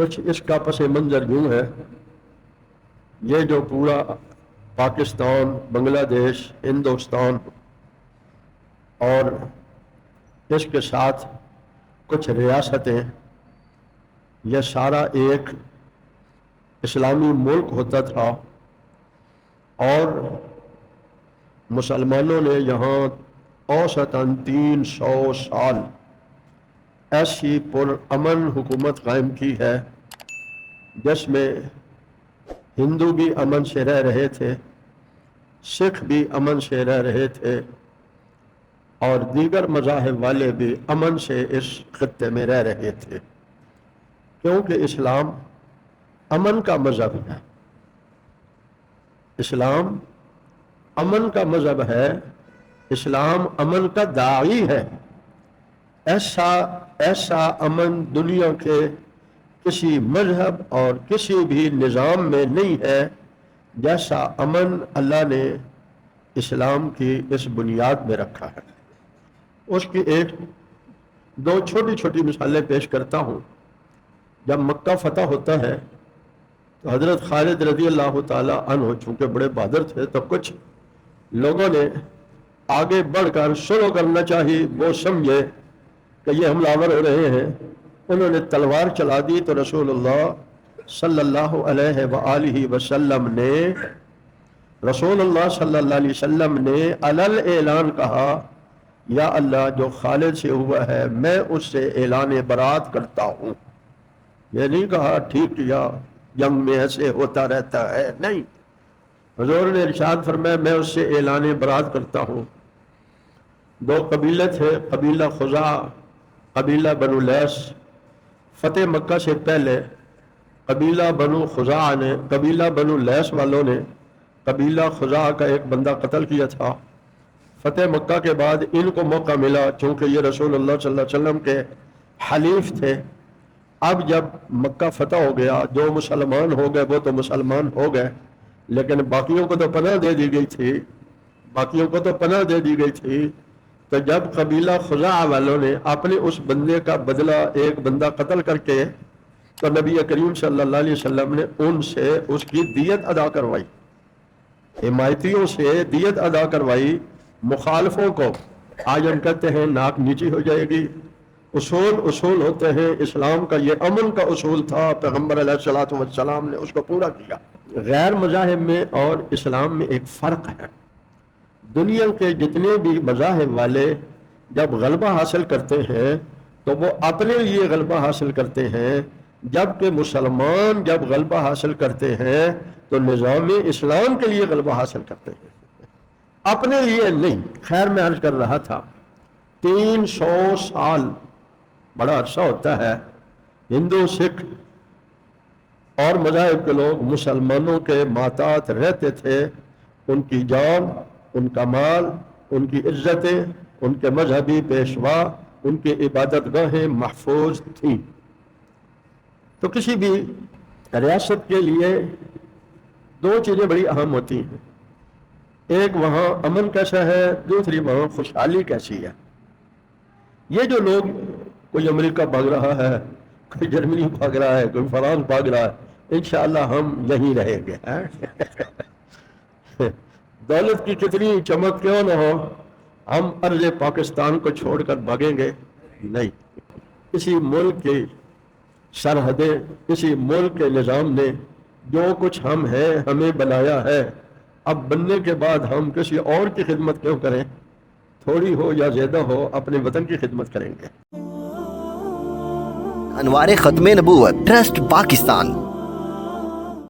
کچھ اس کا پس منظر یوں ہے، یہ جو پورا پاکستان، بنگلہ دیش، ہندوستان اور اس کے ساتھ کچھ ریاستیں، یہ سارا ایک اسلامی ملک ہوتا تھا، اور مسلمانوں نے یہاں اوسطاً 300 سال ایسی پرامن حکومت قائم کی ہے، جس میں ہندو بھی امن سے رہ رہے تھے، سکھ بھی امن سے رہ رہے تھے، اور دیگر مذاہب والے بھی امن سے اس خطے میں رہ رہے تھے، کیونکہ اسلام امن کا مذہب ہے۔ اسلام امن کا مذہب ہے، اسلام امن کا داعی ہے۔ ایسا امن دنیا کے کسی مذہب اور کسی بھی نظام میں نہیں ہے جیسا امن اللہ نے اسلام کی اس بنیاد میں رکھا ہے۔ اس کی دو چھوٹی چھوٹی مثالیں پیش کرتا ہوں۔ جب مکہ فتح ہوتا ہے تو حضرت خالد رضی اللہ تعالی عنہ چونکہ بڑے بہادر تھے، تو کچھ لوگوں نے آگے بڑھ کر شروع کرنا چاہی، وہ سمجھے کہ یہ حملہ آور ہو رہے ہیں، انہوں نے تلوار چلا دی، تو رسول اللہ صلی اللہ علیہ وآلہ وسلم نے علل اعلان کہا، یا اللہ جو خالد سے ہوا ہے میں اس سے اعلان برات کرتا ہوں۔ یہ نہیں کہا ٹھیک کیا، جنگ میں ایسے ہوتا رہتا ہے، نہیں، حضور نے ارشاد فرمایا میں اس سے اعلان برات کرتا ہوں۔ دو قبیلے تھے، قبیلہ خزاع، قبیلہ بنو لیس۔ فتح مکہ سے پہلے قبیلہ بنو خزاع نے، قبیلہ بنو لیس والوں نے قبیلہ خزاع کا ایک بندہ قتل کیا تھا۔ فتح مکہ کے بعد ان کو موقع ملا، چونکہ یہ رسول اللہ صلی اللہ علیہ وسلم کے حلیف تھے۔ اب جب مکہ فتح ہو گیا، جو مسلمان ہو گئے وہ تو مسلمان ہو گئے، لیکن باقیوں کو تو پناہ دے دی گئی تھی، باقیوں کو تو پناہ دے دی گئی تھی۔ تو جب قبیلہ خزاع والوں نے اپنے اس بندے کا بدلہ ایک بندہ قتل کر کے، تو نبی کریم صلی اللہ علیہ وسلم نے ان سے اس کی دیت ادا کروائی، حمایتیوں سے دیت ادا کروائی۔ مخالفوں کو آج ہم کہتے ہیں ناک نیچی ہو جائے گی، اصول ہوتے ہیں، اسلام کا یہ امن کا اصول تھا، پیغمبر علیہ الصلوۃ والسلام نے اس کو پورا کیا۔ غیر مذاہب میں اور اسلام میں ایک فرق ہے۔ دنیا کے جتنے بھی مذاہب والے جب غلبہ حاصل کرتے ہیں تو وہ اپنے لیے غلبہ حاصل کرتے ہیں، جبکہ مسلمان جب غلبہ حاصل کرتے ہیں تو نظام اسلام کے لیے غلبہ حاصل کرتے ہیں، اپنے لیے نہیں۔ خیر میں عرض کر رہا تھا 300 سال بڑا عرصہ ہوتا ہے۔ ہندو، سکھ اور مذاہب کے لوگ مسلمانوں کے ماتحت رہتے تھے، ان کی جان، ان کا مال، ان کی عزتیں، ان کے مذہبی پیشوا، ان کی عبادت گاہیں محفوظ تھیں۔ تو کسی بھی ریاست کے لیے دو چیزیں بڑی اہم ہوتی ہیں، ایک وہاں امن کیسا ہے، دوسری وہاں خوشحالی کیسی ہے۔ یہ جو لوگ، کوئی امریکہ بھاگ رہا ہے، کوئی جرمنی بھاگ رہا ہے، کوئی فرانس بھاگ رہا ہے، انشاءاللہ ہم یہیں رہیں گے۔ دولت کی کتنی چمک کیوں نہ ہو، ہم ارض پاکستان کو چھوڑ کر بھاگیں گے نہیں۔ کسی ملک کی سرحدیں، کسی ملک کے نظام نے جو کچھ ہم ہیں ہمیں بنایا ہے، اب بننے کے بعد ہم کسی اور کی خدمت کیوں کریں؟ تھوڑی ہو یا زیادہ ہو، اپنے وطن کی خدمت کریں گے۔ انوار ختم نبوت ٹرسٹ پاکستان